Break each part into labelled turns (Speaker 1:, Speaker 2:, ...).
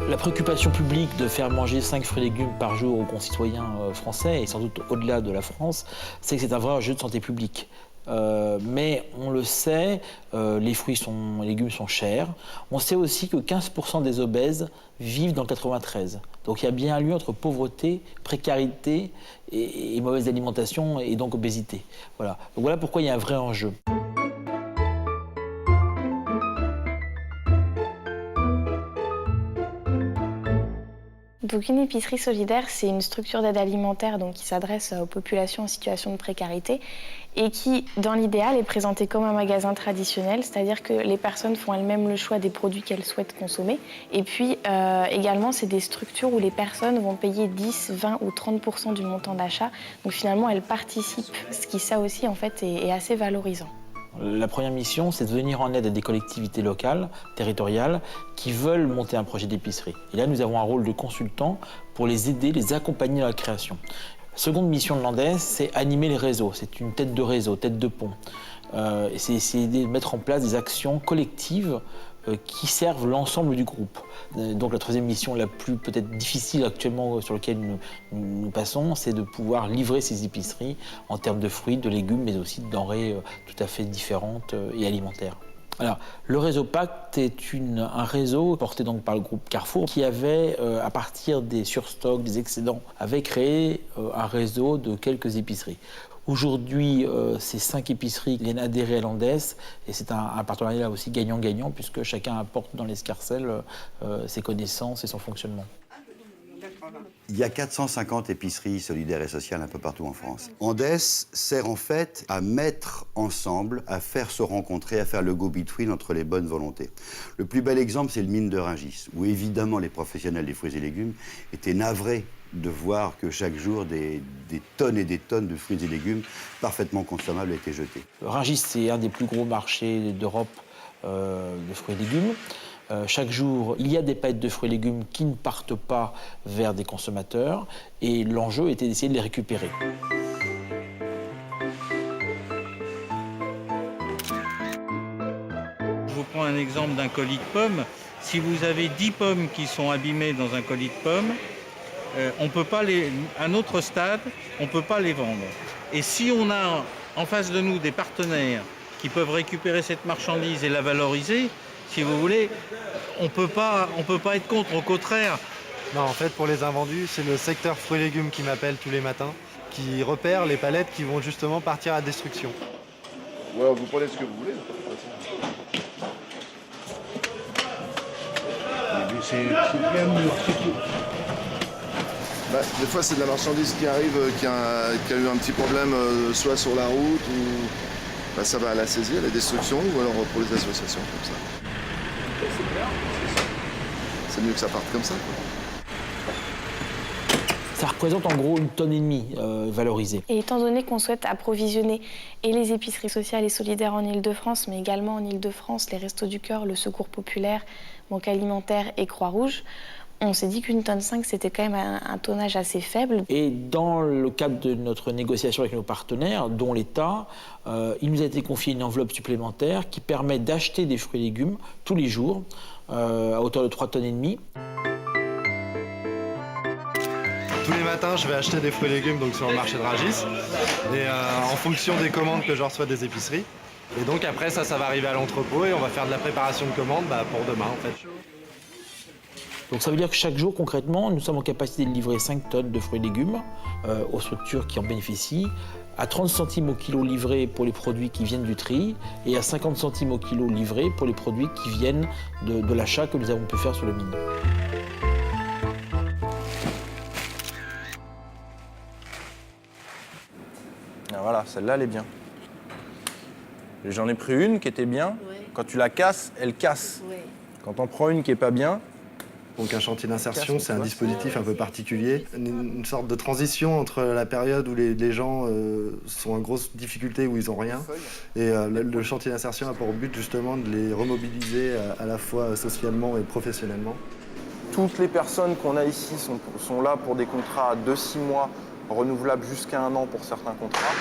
Speaker 1: La préoccupation publique de faire manger 5 fruits et légumes par jour aux concitoyens français, et sans doute au-delà de la France, c'est que c'est un vrai enjeu de santé publique. Mais on le sait, les les légumes sont chers. On sait aussi que 15% des obèses vivent dans le 93. Donc il y a bien un lien entre pauvreté, précarité et mauvaise alimentation et donc obésité. Voilà. Donc voilà pourquoi il y a un vrai enjeu.
Speaker 2: Donc une épicerie solidaire, c'est une structure d'aide alimentaire qui s'adresse aux populations en situation de précarité et qui, dans l'idéal, est présentée comme un magasin traditionnel, c'est-à-dire que les personnes font elles-mêmes le choix des produits qu'elles souhaitent consommer. Et puis également, c'est des structures où les personnes vont payer 10, 20 ou 30% du montant d'achat. Donc finalement, elles participent, ce qui, ça aussi, en fait, est assez valorisant.
Speaker 1: La première mission, c'est de venir en aide à des collectivités locales, territoriales, qui veulent monter un projet d'épicerie. Et là, nous avons un rôle de consultant pour les aider, les accompagner dans la création. Seconde mission de Landes, c'est animer les réseaux. C'est une tête de réseau, tête de pont. C'est essayer de mettre en place des actions collectives qui servent l'ensemble du groupe. Donc la troisième mission la plus peut-être difficile actuellement sur laquelle nous passons, c'est de pouvoir livrer ces épiceries en termes de fruits, de légumes, mais aussi de denrées tout à fait différentes et alimentaires. Alors, le réseau Pacte est un réseau porté donc par le groupe Carrefour qui avait, à partir des surstocks, des excédents, avait créé un réseau de quelques épiceries. Aujourd'hui, ces 5 épiceries viennent adhérer à Landes et c'est un partenariat là aussi gagnant-gagnant puisque chacun apporte dans l'escarcelle ses connaissances et son fonctionnement.
Speaker 3: Il y a 450 épiceries solidaires et sociales un peu partout en France. Andes sert en fait à mettre ensemble, à faire se rencontrer, à faire le go-between entre les bonnes volontés. Le plus bel exemple, c'est le mine de Rungis, où évidemment les professionnels des fruits et légumes étaient navrés de voir que chaque jour, des tonnes et des tonnes de fruits et légumes parfaitement consommables étaient jetés.
Speaker 1: Rungis, c'est un des plus gros marchés d'Europe de fruits et légumes. Chaque jour, il y a des palettes de fruits et légumes qui ne partent pas vers des consommateurs et l'enjeu était d'essayer de les récupérer.
Speaker 4: Je vous prends un exemple d'un colis de pommes. Si vous avez 10 pommes qui sont abîmées dans un colis de pommes, on peut pas à notre stade, on ne peut pas les vendre. Et si on a en face de nous des partenaires qui peuvent récupérer cette marchandise et la valoriser, si vous voulez, on peut pas être contre, au contraire.
Speaker 5: Non, en fait, pour les invendus, c'est le secteur fruits et légumes qui m'appelle tous les matins, qui repère les palettes qui vont justement partir à destruction.
Speaker 6: Ou alors vous prenez ce que vous voulez.
Speaker 7: C'est bien mûr, c'est tout.
Speaker 6: Des fois, c'est de la marchandise qui arrive, qui a eu un petit problème, soit sur la route, ou ça va à la saisie, à la destruction, ou alors pour les associations, comme ça. C'est mieux que ça parte comme ça, quoi.
Speaker 1: Ça représente en gros 1,5 tonne valorisée.
Speaker 2: Et étant donné qu'on souhaite approvisionner et les épiceries sociales et solidaires en Ile-de-France, mais également en Ile-de-France, les Restos du Cœur, le Secours Populaire, Banque Alimentaire et Croix-Rouge, on s'est dit qu'1,5 tonne, c'était quand même un tonnage assez faible.
Speaker 1: Et dans le cadre de notre négociation avec nos partenaires, dont l'État, il nous a été confié une enveloppe supplémentaire qui permet d'acheter des fruits et légumes tous les jours à hauteur de 3,5 tonnes.
Speaker 5: Tous les matins, je vais acheter des fruits et légumes sur le marché de Rungis, et en fonction des commandes que je reçois des épiceries. Et donc après, ça va arriver à l'entrepôt et on va faire de la préparation de commandes pour demain, en fait.
Speaker 1: Donc ça veut dire que chaque jour, concrètement, nous sommes en capacité de livrer 5 tonnes de fruits et légumes aux structures qui en bénéficient, à 30 centimes au kilo livré pour les produits qui viennent du tri et à 50 centimes au kilo livré pour les produits qui viennent de l'achat que nous avons pu faire sur le mine.
Speaker 8: Ah, voilà, celle-là, elle est bien. J'en ai pris une qui était bien. Ouais. Quand tu la casses, elle casse. Ouais. Quand on prend une qui est pas bien...
Speaker 5: Donc un chantier d'insertion, c'est un dispositif un peu particulier, une sorte de transition entre la période où les gens sont en grosse difficulté, où ils n'ont rien, et le chantier d'insertion a pour but justement de les remobiliser à la fois socialement et professionnellement.
Speaker 8: Toutes les personnes qu'on a ici sont là pour des contrats de 6 mois, renouvelables jusqu'à 1 an pour certains contrats.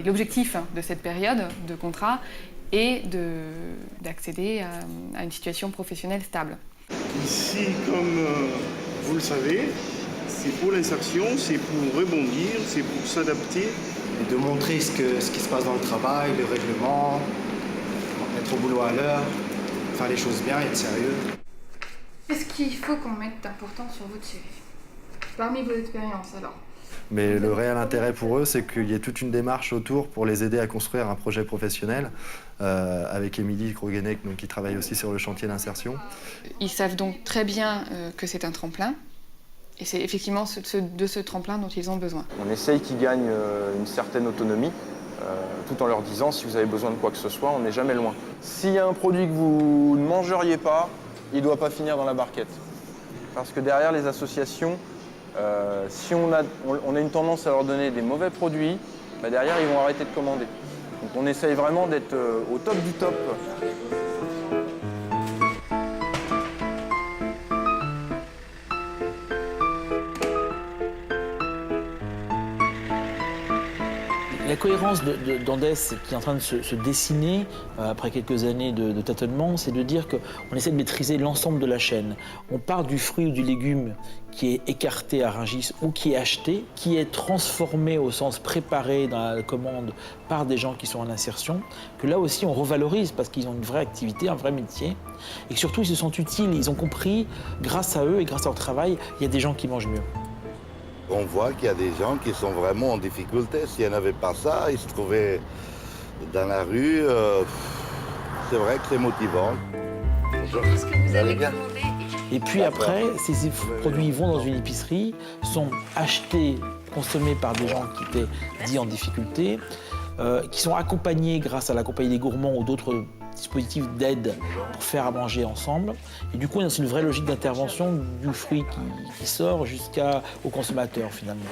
Speaker 9: L'objectif de cette période de contrat est d'accéder à une situation professionnelle stable.
Speaker 7: Ici, comme vous le savez, c'est pour l'insertion, c'est pour rebondir, c'est pour s'adapter.
Speaker 10: Et de montrer ce qui se passe dans le travail, le règlement, être au boulot à l'heure, faire les choses bien, être sérieux.
Speaker 9: Qu'est-ce qu'il faut qu'on mette d'important sur votre CV? Parmi vos expériences, alors?
Speaker 5: Mais le réel intérêt pour eux, c'est qu'il y ait toute une démarche autour pour les aider à construire un projet professionnel, avec Émilie Krogenek, donc, qui travaille aussi sur le chantier d'insertion.
Speaker 9: Ils savent donc très bien que c'est un tremplin, et c'est effectivement de ce tremplin dont ils ont besoin.
Speaker 8: On essaye qu'ils gagnent une certaine autonomie, tout en leur disant si vous avez besoin de quoi que ce soit, on n'est jamais loin. S'il y a un produit que vous ne mangeriez pas, il ne doit pas finir dans la barquette. Parce que derrière les associations, si on a une tendance à leur donner des mauvais produits, bah derrière ils vont arrêter de commander. Donc on essaye vraiment d'être au top du top.
Speaker 1: La cohérence d'Andes qui est en train de se dessiner après quelques années de tâtonnement, c'est de dire qu'on essaie de maîtriser l'ensemble de la chaîne. On part du fruit ou du légume qui est écarté à Rungis ou qui est acheté, qui est transformé au sens préparé dans la commande par des gens qui sont en insertion, que là aussi on revalorise parce qu'ils ont une vraie activité, un vrai métier, et que surtout ils se sentent utiles, ils ont compris, grâce à eux et grâce à leur travail, il y a des gens qui mangent mieux.
Speaker 11: On voit qu'il y a des gens qui sont vraiment en difficulté. S'il n'y en avait pas ça, ils se trouvaient dans la rue. C'est vrai que c'est motivant. Bonjour. Vous allez bien?
Speaker 1: Et puis après, ces produits vont dans une épicerie, sont achetés, consommés par des gens qui étaient dits en difficulté, qui sont accompagnés grâce à la Compagnie des Gourmands ou d'autres dispositifs d'aide pour faire à manger ensemble. Et du coup, c'est une vraie logique d'intervention du fruit qui sort jusqu'au consommateur, finalement.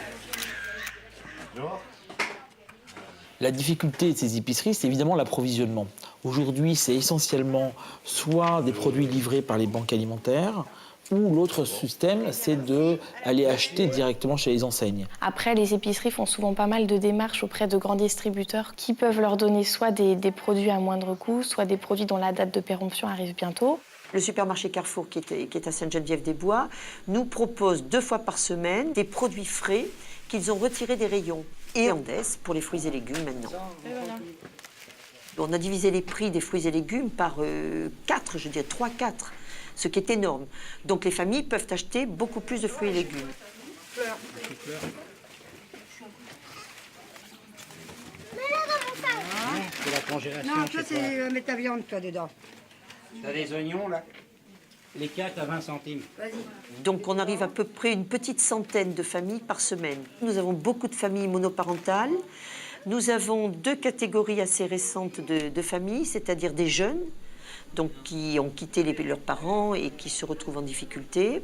Speaker 1: La difficulté de ces épiceries, c'est évidemment l'approvisionnement. Aujourd'hui, c'est essentiellement soit des produits livrés par les banques alimentaires, ou l'autre système, c'est d'aller acheter directement chez les enseignes.
Speaker 2: Après, les épiceries font souvent pas mal de démarches auprès de grands distributeurs qui peuvent leur donner soit des produits à moindre coût, soit des produits dont la date de péremption arrive bientôt.
Speaker 12: Le supermarché Carrefour, qui est à Sainte-Geneviève-des-Bois, nous propose 2 fois par semaine des produits frais qu'ils ont retirés des rayons. Et Andes pour les fruits et légumes maintenant. On a divisé les prix des fruits et légumes par 4, je dirais 3-4. Ce qui est énorme. Donc les familles peuvent acheter beaucoup plus de fruits et légumes.
Speaker 7: C'est la congélation.
Speaker 13: Non, toi, c'est mettre ta viande, toi, dedans.
Speaker 7: T'as des oignons, là? Les 4 à 20 centimes.
Speaker 12: Donc on arrive à peu près une petite centaine de familles par semaine. Nous avons beaucoup de familles monoparentales. Nous avons 2 catégories assez récentes de familles, c'est-à-dire des jeunes, donc qui ont quitté leurs parents et qui se retrouvent en difficulté.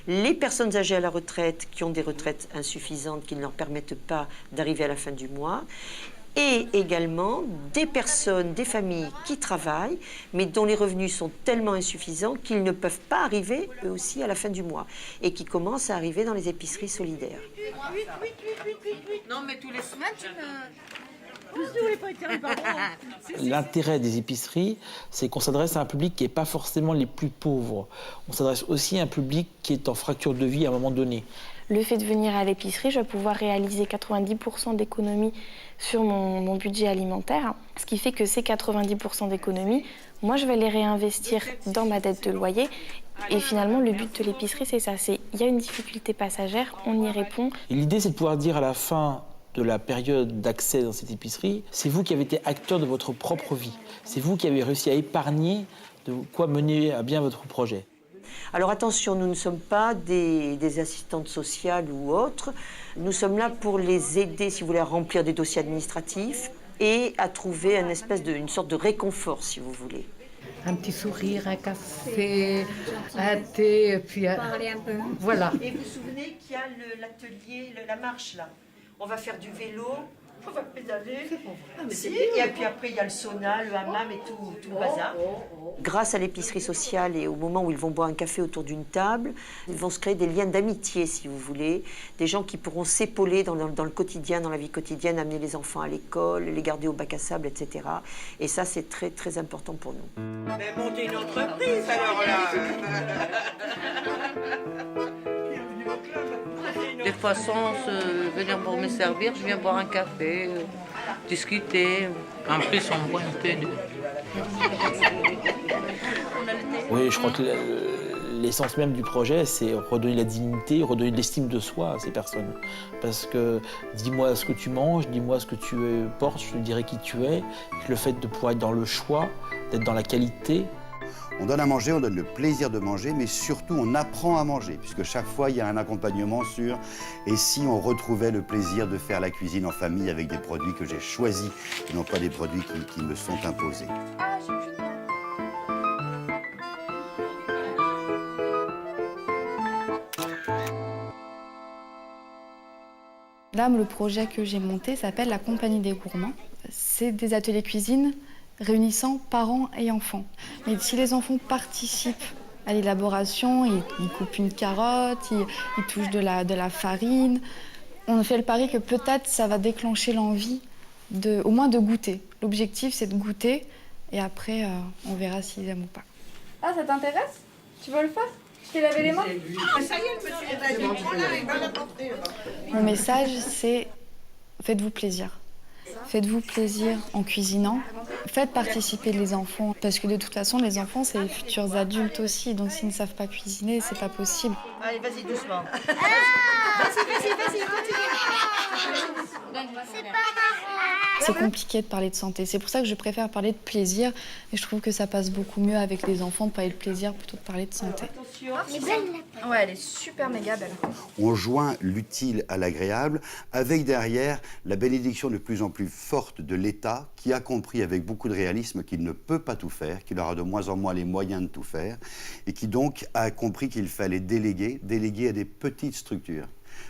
Speaker 12: Les personnes âgées à la retraite qui ont des retraites insuffisantes qui ne leur permettent pas d'arriver à la fin du mois. Et également des personnes, des familles qui travaillent, mais dont les revenus sont tellement insuffisants qu'ils ne peuvent pas arriver, eux aussi, à la fin du mois. Et qui commencent à arriver dans les épiceries solidaires.
Speaker 13: Non, mais tous les semaines, tu
Speaker 1: L'intérêt des épiceries, c'est qu'on s'adresse à un public qui n'est pas forcément les plus pauvres. On s'adresse aussi à un public qui est en fracture de vie à un moment donné.
Speaker 2: Le fait de venir à l'épicerie, je vais pouvoir réaliser 90% d'économies sur mon budget alimentaire, ce qui fait que ces 90% d'économies, moi je vais les réinvestir dans ma dette de loyer. Et finalement, le but de l'épicerie, c'est ça, il y a une difficulté passagère, on y répond.
Speaker 1: Et l'idée, c'est de pouvoir dire à la fin de la période d'accès dans cette épicerie, c'est vous qui avez été acteur de votre propre vie. C'est vous qui avez réussi à épargner de quoi mener à bien votre projet.
Speaker 12: Alors attention, nous ne sommes pas des assistantes sociales ou autres. Nous sommes là pour les aider, si vous voulez, à remplir des dossiers administratifs et à trouver une sorte de réconfort, si vous voulez.
Speaker 13: Un petit sourire, un café, un thé, puis parler un peu. Voilà.
Speaker 12: Et vous vous souvenez qu'il y a l'atelier, la marche là. On va faire du vélo, on va pédaler. Et puis après, il y a le sauna, le hammam et tout le bazar. Grâce à l'épicerie sociale et au moment où ils vont boire un café autour d'une table, ils vont se créer des liens d'amitié, si vous voulez. Des gens qui pourront s'épauler dans le quotidien, dans la vie quotidienne, amener les enfants à l'école, les garder au bac à sable, etc. Et ça, c'est très, très important pour nous.
Speaker 13: Mais monter une entreprise, alors là
Speaker 14: façon, venir pour me servir, je viens boire un café, discuter.
Speaker 15: En plus, on boit un peu de...
Speaker 1: Oui, je crois que l'essence même du projet, c'est redonner la dignité, redonner de l'estime de soi à ces personnes. Parce que dis-moi ce que tu manges, dis-moi ce que tu portes, je te dirai qui tu es. Le fait de pouvoir être dans le choix, d'être dans la qualité.
Speaker 3: On donne à manger, on donne le plaisir de manger, mais surtout on apprend à manger, puisque chaque fois il y a un accompagnement sur et si on retrouvait le plaisir de faire la cuisine en famille avec des produits que j'ai choisis et non pas des produits qui me sont imposés.
Speaker 16: Là, le projet que j'ai monté s'appelle la Compagnie des Gourmands. C'est des ateliers cuisine réunissant parents et enfants. Mais si les enfants participent à l'élaboration, ils coupent une carotte, ils touchent de la farine, on fait le pari que peut-être ça va déclencher l'envie au moins de goûter. L'objectif, c'est de goûter et après, on verra s'ils aiment ou pas.
Speaker 17: Ah, ça t'intéresse? Tu veux le faire? Je t'ai lavé les mains?
Speaker 14: Ça y est, le monsieur est là, il va l'apporter.
Speaker 16: Mon message, c'est faites-vous plaisir. Faites-vous plaisir en cuisinant. Faites participer les enfants. Parce que de toute façon, les enfants, c'est les futurs adultes aussi. Donc s'ils ne savent pas cuisiner, c'est pas possible.
Speaker 14: Allez, vas-y, doucement.
Speaker 17: Vas-y, continue.
Speaker 16: C'est compliqué de parler de santé. C'est pour ça que je préfère parler de plaisir. Et je trouve que ça passe beaucoup mieux avec les enfants de parler de plaisir plutôt que de parler de santé.
Speaker 17: Elle est belle. Ouais, elle est super méga belle.
Speaker 3: On joint l'utile à l'agréable, avec derrière la bénédiction de plus en plus forte de l'État, qui a compris avec beaucoup de réalisme qu'il ne peut pas tout faire, qu'il aura de moins en moins les moyens de tout faire, et qui donc a compris qu'il fallait déléguer à des petites structures.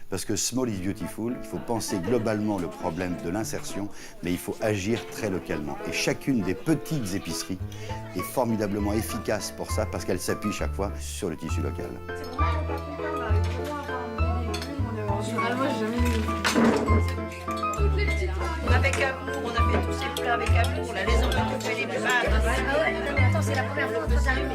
Speaker 3: Parce que small is beautiful, il faut penser globalement le problème de l'insertion, mais il faut agir très localement. Et chacune des petites épiceries est formidablement efficace pour ça, parce qu'elle s'appuie chaque fois sur le tissu local.
Speaker 14: Avec amour, on a fait tous ces plats avec amour. Là, les enfants ont fait les plats.
Speaker 17: Ah ouais, non mais attends, c'est la première fois que ça arrive.